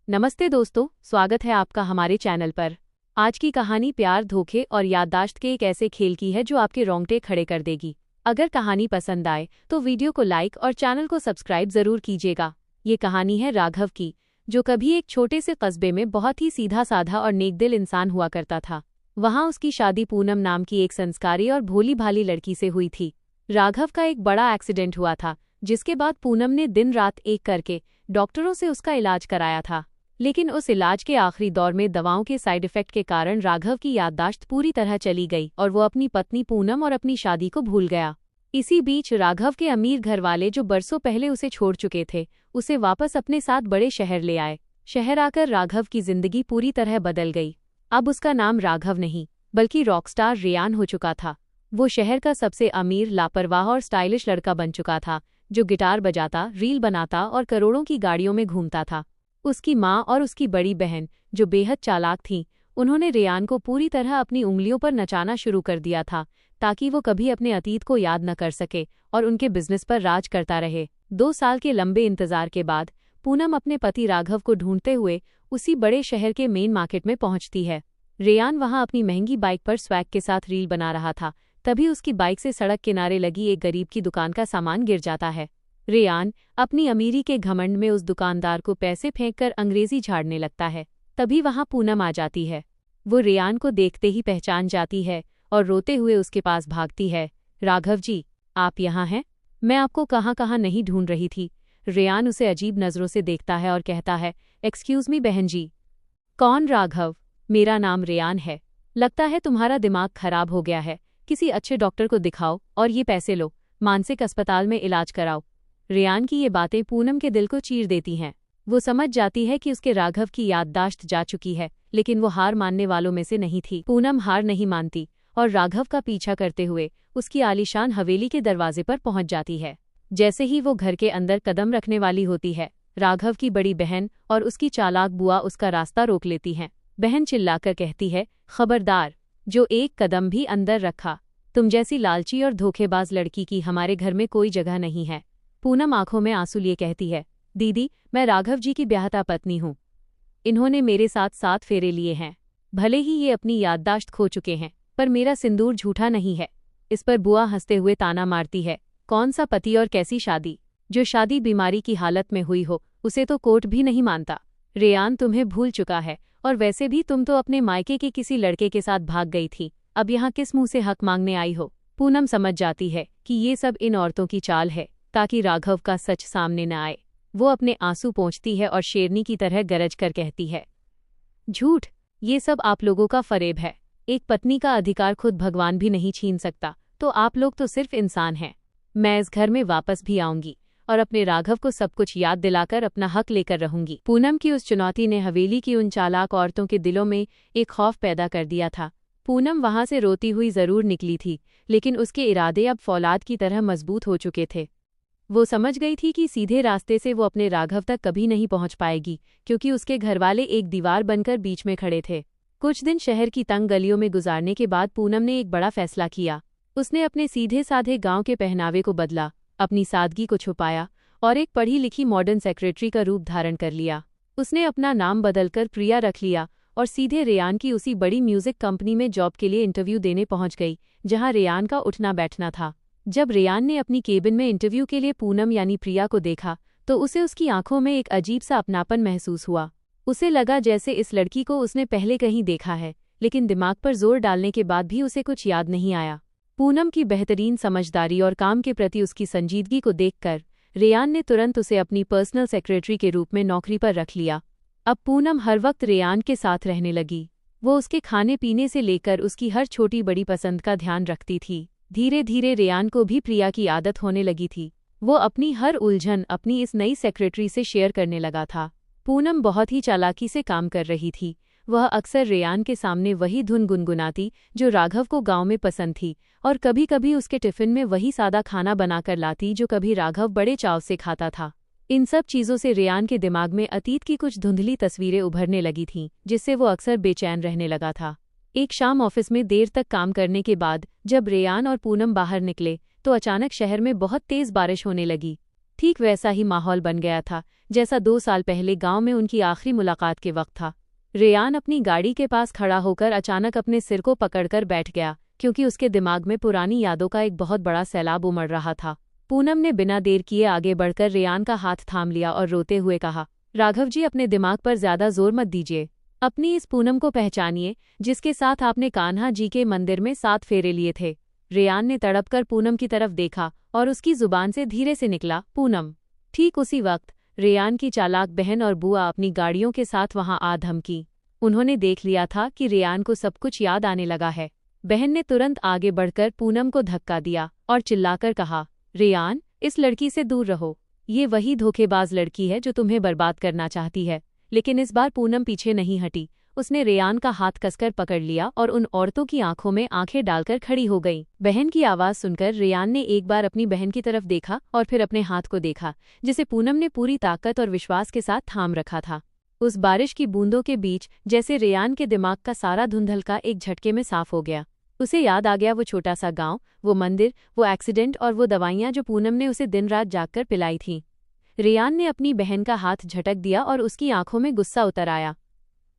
नमस्ते दोस्तों, स्वागत है आपका हमारे चैनल पर। आज की कहानी प्यार, धोखे और याददाश्त के एक ऐसे खेल की है जो आपके रोंगटे खड़े कर देगी। अगर कहानी पसंद आए तो वीडियो को लाइक और चैनल को सब्सक्राइब जरूर कीजिएगा। ये कहानी है राघव की, जो कभी एक छोटे से कस्बे में बहुत ही सीधा साधा और नेकदिल इंसान हुआ करता था। वहाँ उसकी शादी पूनम नाम की एक संस्कारी और भोली भाली लड़की से हुई थी। राघव का एक बड़ा एक्सीडेंट हुआ था, जिसके बाद पूनम ने दिन रात एक करके डॉक्टरों से उसका इलाज कराया था। लेकिन उस इलाज के आखिरी दौर में दवाओं के साइड इफेक्ट के कारण राघव की याददाश्त पूरी तरह चली गई और वो अपनी पत्नी पूनम और अपनी शादी को भूल गया। इसी बीच राघव के अमीर घरवाले, जो बरसों पहले उसे छोड़ चुके थे, उसे वापस अपने साथ बड़े शहर ले आए। शहर आकर राघव की जिंदगी पूरी तरह बदल गई। अब उसका नाम राघव नहीं बल्कि रॉकस्टार रेयान हो चुका था। वो शहर का सबसे अमीर, लापरवाह और स्टाइलिश लड़का बन चुका था, जो गिटार बजाता, रील बनाता और करोड़ों की गाड़ियों में घूमता था। उसकी माँ और उसकी बड़ी बहन, जो बेहद चालाक थीं, उन्होंने रेयान को पूरी तरह अपनी उंगलियों पर नचाना शुरू कर दिया था, ताकि वो कभी अपने अतीत को याद न कर सके और उनके बिजनेस पर राज करता रहे। 2 साल के लंबे इंतजार के बाद पूनम अपने पति राघव को ढूंढते हुए उसी बड़े शहर के मेन मार्केट में पहुंचती है। रेयान वहां अपनी महंगी बाइक पर स्वैग के साथ रील बना रहा था। तभी उसकी बाइक से सड़क किनारे लगी एक गरीब की दुकान का सामान गिर जाता है। रेयान अपनी अमीरी के घमंड में उस दुकानदार को पैसे फेंककर अंग्रेजी झाड़ने लगता है। तभी वहां पूनम आ जाती है। वो रेयान को देखते ही पहचान जाती है और रोते हुए उसके पास भागती है। राघव जी, आप यहाँ हैं? मैं आपको कहाँ कहाँ नहीं ढूंढ रही थी। रेयान उसे अजीब नज़रों से देखता है और कहता है, एक्सक्यूज़ मी बहन जी। कौन राघव? मेरा नाम रेयान है। लगता है तुम्हारा दिमाग खराब हो गया है। किसी अच्छे डॉक्टर को दिखाओ और ये पैसे लो, मानसिक अस्पताल में इलाज कराओ। रेयान की ये बातें पूनम के दिल को चीर देती हैं। वो समझ जाती है कि उसके राघव की याददाश्त जा चुकी है, लेकिन वो हार मानने वालों में से नहीं थी। पूनम हार नहीं मानती और राघव का पीछा करते हुए उसकी आलीशान हवेली के दरवाजे पर पहुंच जाती है। जैसे ही वो घर के अंदर कदम रखने वाली होती है, राघव की बड़ी बहन और उसकी चालाक बुआ उसका रास्ता रोक लेती हैं। बहन चिल्लाकर कहती है, खबरदार, जो एक कदम भी अंदर रखा। तुम जैसी लालची और धोखेबाज लड़की की हमारे घर में कोई जगह नहीं है। पूनम आंखों में आंसू लिए कहती है, दीदी, मैं राघव जी की ब्याहता पत्नी हूँ। इन्होंने मेरे साथ 7 फेरे लिए हैं। भले ही ये अपनी याददाश्त खो चुके हैं, पर मेरा सिंदूर झूठा नहीं है। इस पर बुआ हंसते हुए ताना मारती है, कौन सा पति और कैसी शादी? जो शादी बीमारी की हालत में हुई हो, उसे तो कोर्ट भी नहीं मानता। रेयान तुम्हें भूल चुका है, और वैसे भी तुम तो अपने मायके के किसी लड़के के साथ भाग गई थी। अब यहाँ किस मुंह से हक मांगने आई हो? पूनम समझ जाती है कि ये सब इन औरतों की चाल है, ताकि राघव का सच सामने न आए। वो अपने आंसू पोंछती है और शेरनी की तरह गरज कर कहती है, झूठ, ये सब आप लोगों का फरेब है। एक पत्नी का अधिकार खुद भगवान भी नहीं छीन सकता, तो आप लोग तो सिर्फ इंसान हैं। मैं इस घर में वापस भी आऊंगी और अपने राघव को सब कुछ याद दिलाकर अपना हक लेकर रहूंगी। पूनम की उस चुनौती ने हवेली की उन चालाक औरतों के दिलों में एक खौफ पैदा कर दिया था। पूनम वहां से रोती हुई जरूर निकली थी, लेकिन उसके इरादे अब फौलाद की तरह मजबूत हो चुके थे। वो समझ गई थी कि सीधे रास्ते से वो अपने राघव तक कभी नहीं पहुंच पाएगी, क्योंकि उसके घरवाले एक दीवार बनकर बीच में खड़े थे। कुछ दिन शहर की तंग गलियों में गुजारने के बाद पूनम ने एक बड़ा फैसला किया। उसने अपने सीधे साधे गांव के पहनावे को बदला, अपनी सादगी को छुपाया और एक पढ़ी लिखी मॉडर्न सेक्रेटरी का रूप धारण कर लिया। उसने अपना नाम बदलकर प्रिया रख लिया और सीधे रेयान की उसी बड़ी म्यूजिक कंपनी में जॉब के लिए इंटरव्यू देने पहुंच गई, जहां रेयान का उठना बैठना था। जब रेयान ने अपनी केबिन में इंटरव्यू के लिए पूनम यानी प्रिया को देखा, तो उसे उसकी आंखों में एक अजीब सा अपनापन महसूस हुआ। उसे लगा जैसे इस लड़की को उसने पहले कहीं देखा है, लेकिन दिमाग पर जोर डालने के बाद भी उसे कुछ याद नहीं आया। पूनम की बेहतरीन समझदारी और काम के प्रति उसकी संजीदगी को देखकर रेयान ने तुरंत उसे अपनी पर्सनल सेक्रेटरी के रूप में नौकरी पर रख लिया। अब पूनम हर वक्त रेयान के साथ रहने लगी। वो उसके खाने पीने से लेकर उसकी हर छोटी बड़ी पसंद का ध्यान रखती थी। धीरे धीरे रेयान को भी प्रिया की आदत होने लगी थी। वो अपनी हर उलझन अपनी इस नई सेक्रेटरी से शेयर करने लगा था। पूनम बहुत ही चालाकी से काम कर रही थी। वह अक्सर रेयान के सामने वही धुन गुनगुनाती जो राघव को गांव में पसंद थी, और कभी कभी उसके टिफिन में वही सादा खाना बनाकर लाती जो कभी राघव बड़े चाव से खाता था। इन सब चीज़ों से रेयान के दिमाग में अतीत की कुछ धुंधली तस्वीरें उभरने लगी थीं, जिससे वो अक्सर बेचैन रहने लगा था। एक शाम ऑफिस में देर तक काम करने के बाद जब रेयान और पूनम बाहर निकले, तो अचानक शहर में बहुत तेज बारिश होने लगी। ठीक वैसा ही माहौल बन गया था जैसा 2 साल पहले गांव में उनकी आखिरी मुलाकात के वक्त था। रेयान अपनी गाड़ी के पास खड़ा होकर अचानक अपने सिर को पकड़कर बैठ गया, क्योंकि उसके दिमाग में पुरानी यादों का एक बहुत बड़ा सैलाब उमड़ रहा था। पूनम ने बिना देर किए आगे बढ़कर रेयान का हाथ थाम लिया और रोते हुए कहा, राघव जी, अपने दिमाग पर ज्यादा जोर मत दीजिए। अपनी इस पूनम को पहचानिए जिसके साथ आपने कान्हा जी के मंदिर में 7 फेरे लिए थे। रेयान ने तड़पकर पूनम की तरफ देखा और उसकी जुबान से धीरे से निकला, पूनम। ठीक उसी वक्त रेयान की चालाक बहन और बुआ अपनी गाड़ियों के साथ वहां आ धमकी। उन्होंने देख लिया था कि रेयान को सब कुछ याद आने लगा है। बहन ने तुरंत आगे बढ़कर पूनम को धक्का दिया और चिल्लाकर कहा, रेयान, इस लड़की से दूर रहो। ये वही धोखेबाज लड़की है जो तुम्हें बर्बाद करना चाहती है। लेकिन इस बार पूनम पीछे नहीं हटी। उसने रेयान का हाथ कसकर पकड़ लिया और उन औरतों की आंखों में आंखें डालकर खड़ी हो गई। बहन की आवाज सुनकर रेयान ने एक बार अपनी बहन की तरफ देखा और फिर अपने हाथ को देखा, जिसे पूनम ने पूरी ताकत और विश्वास के साथ थाम रखा था। उस बारिश की बूंदों के बीच जैसे रेयान के दिमाग का सारा धुंधलका एक झटके में साफ हो गया। उसे याद आ गया वो छोटा सा गांव, वो मंदिर, वो एक्सीडेंट और वो दवाइयां जो पूनम ने उसे दिन रात जागकर पिलाई थीं। रेयान ने अपनी बहन का हाथ झटक दिया और उसकी आंखों में गुस्सा उतर आया।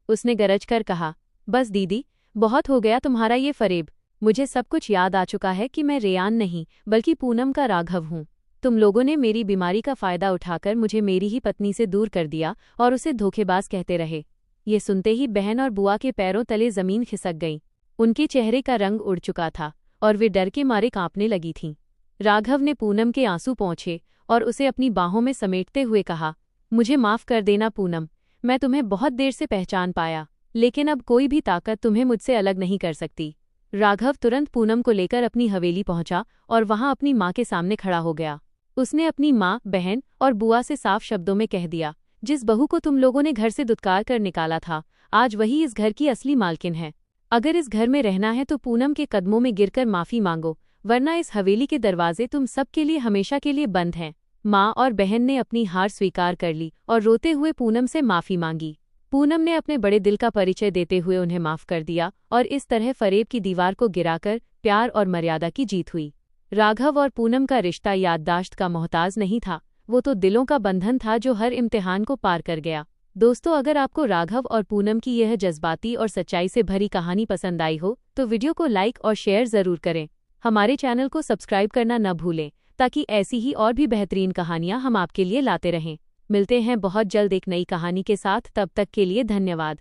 उसने गरज कर कहा, बस दीदी, बहुत हो गया तुम्हारा ये फरेब। मुझे सब कुछ याद आ चुका है कि मैं रेयान नहीं बल्कि पूनम का राघव हूँ। तुम लोगों ने मेरी बीमारी का फायदा उठाकर मुझे मेरी ही पत्नी से दूर कर दिया और उसे धोखेबाज कहते रहे। ये सुनते ही बहन और बुआ के पैरों तले जमीन खिसक गई। उनके चेहरे का रंग उड़ चुका था और वे डर के मारे कांपने लगी थीं। राघव ने पूनम के आंसू पोंछे और उसे अपनी बाहों में समेटते हुए कहा, मुझे माफ कर देना पूनम, मैं तुम्हें बहुत देर से पहचान पाया, लेकिन अब कोई भी ताकत तुम्हें मुझसे अलग नहीं कर सकती। राघव तुरंत पूनम को लेकर अपनी हवेली पहुंचा और वहां अपनी मां के सामने खड़ा हो गया। उसने अपनी मां, बहन और बुआ से साफ शब्दों में कह दिया, जिस बहू को तुम लोगों ने घर से दुत्कार कर निकाला था, आज वही इस घर की असली मालकिन है। अगर इस घर में रहना है तो पूनम के कदमों में गिरकर माफी मांगो, वरना इस हवेली के दरवाजे तुम सबके लिए हमेशा के लिए बंद हैं। माँ और बहन ने अपनी हार स्वीकार कर ली और रोते हुए पूनम से माफी मांगी। पूनम ने अपने बड़े दिल का परिचय देते हुए उन्हें माफ कर दिया और इस तरह फरेब की दीवार को गिराकर प्यार और मर्यादा की जीत हुई। राघव और पूनम का रिश्ता याददाश्त का मोहताज नहीं था, वो तो दिलों का बंधन था जो हर इम्तिहान को पार कर गया। दोस्तों, अगर आपको राघव और पूनम की यह जज्बाती और सच्चाई से भरी कहानी पसंद आई हो तो वीडियो को लाइक और शेयर जरूर करें। हमारे चैनल को सब्सक्राइब करना न भूलें ताकि ऐसी ही और भी बेहतरीन कहानियां हम आपके लिए लाते रहें। मिलते हैं बहुत जल्द एक नई कहानी के साथ, तब तक के लिए धन्यवाद।